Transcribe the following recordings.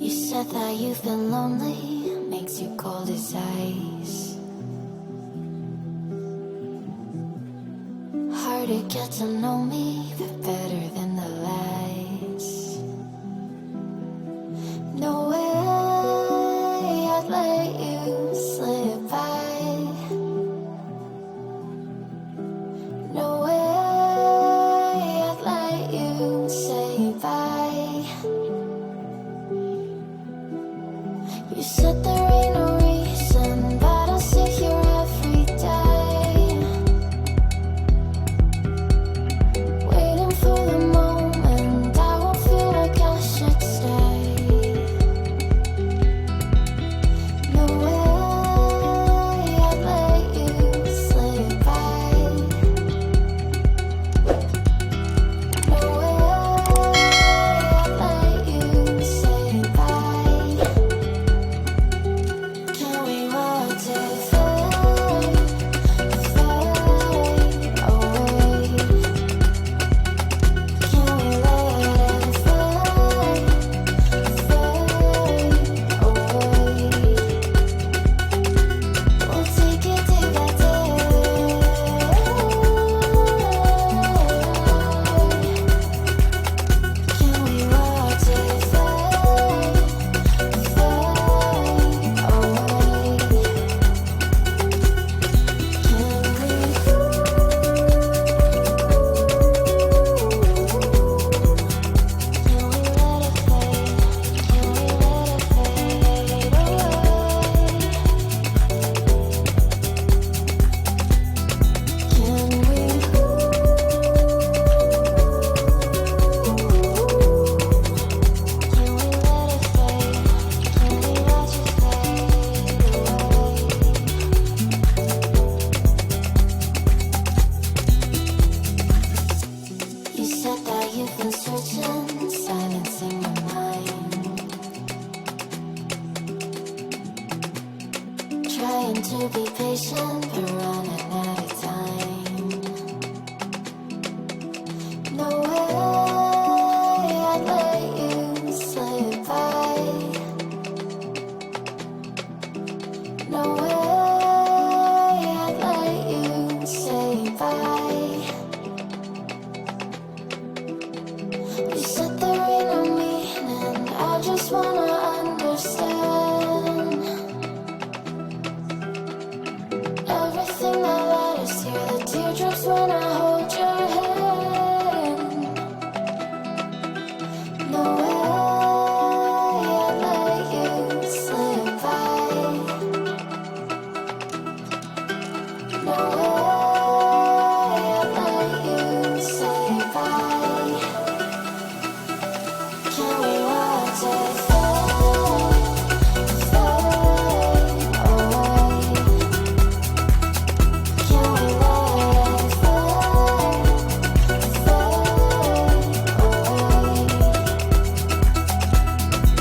You said that you've been lonely, makes you cold as ice. Hard to get to know me, but better than the lies. No way I'd let you slip by. No way I'd let you say bye. You said there ain't no reason, but I sit here every day, waiting for the moment I won't feel like I should stay. No way I'd let you slip by. No way I'd let you say bye. Can we watch it fade, fade away? Can we let it fade, fade away? We'll take it day by day. Can we watch it fade, fade away? You said that you've been searching, silencing your mind, trying to be patient, but running out of time. No way I'd let you slip by. No way I'd let you say bye. You said there ain't no meaning, I just wanna understand everything that matters here, the teardrops when I hold your hand. No way I'd let you slip by. No way I'd let you say bye. Can we watch it fade, fade away? Can we let it fade, fade away?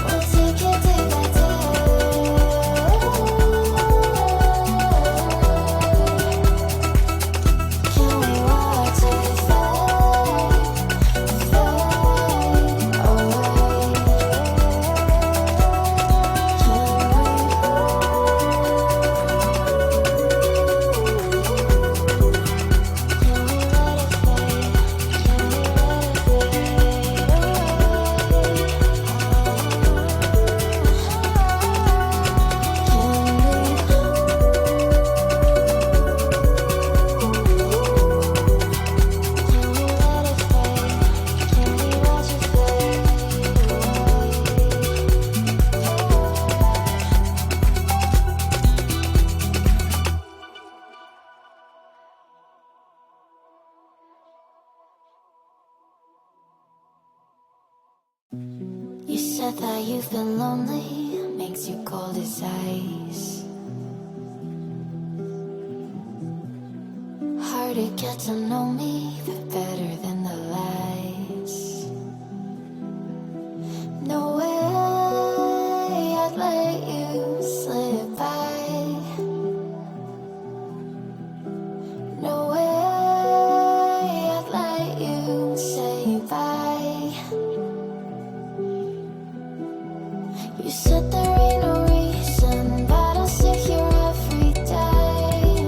We'll take it day by day. Can we watch it fade, fade away? You said that you've been lonely, makes you cold as ice. Hard to get to know me, but better than the lies. No way I'd let you slip by. No way I'd let you say bye. You said there ain't no reason, but I sit here every day,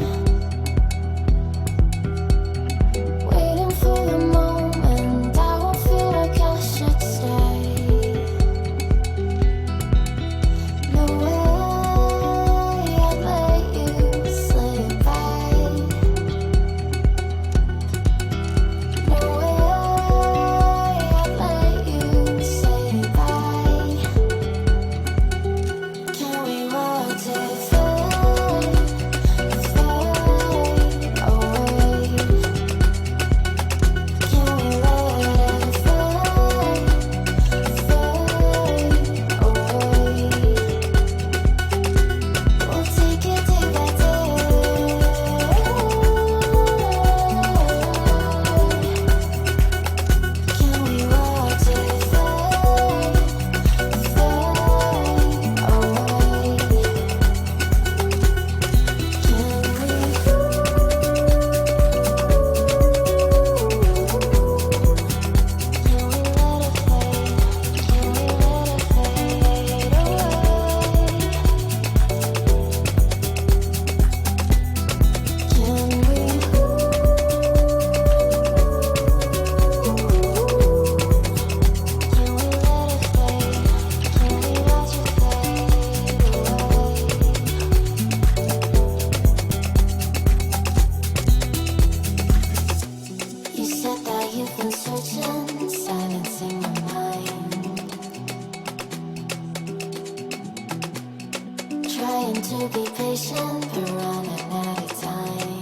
waiting for the moment I won't feel like I should stay. No way I'd let you slip by. No way I'd let you say bye. Can we watch it fade, fade away? Can we let it fade, fade away? We'll take it day by day. Can we watch it fade, fade away? You said that you've been searching, silencing my mind, trying to be patient, but running out of time.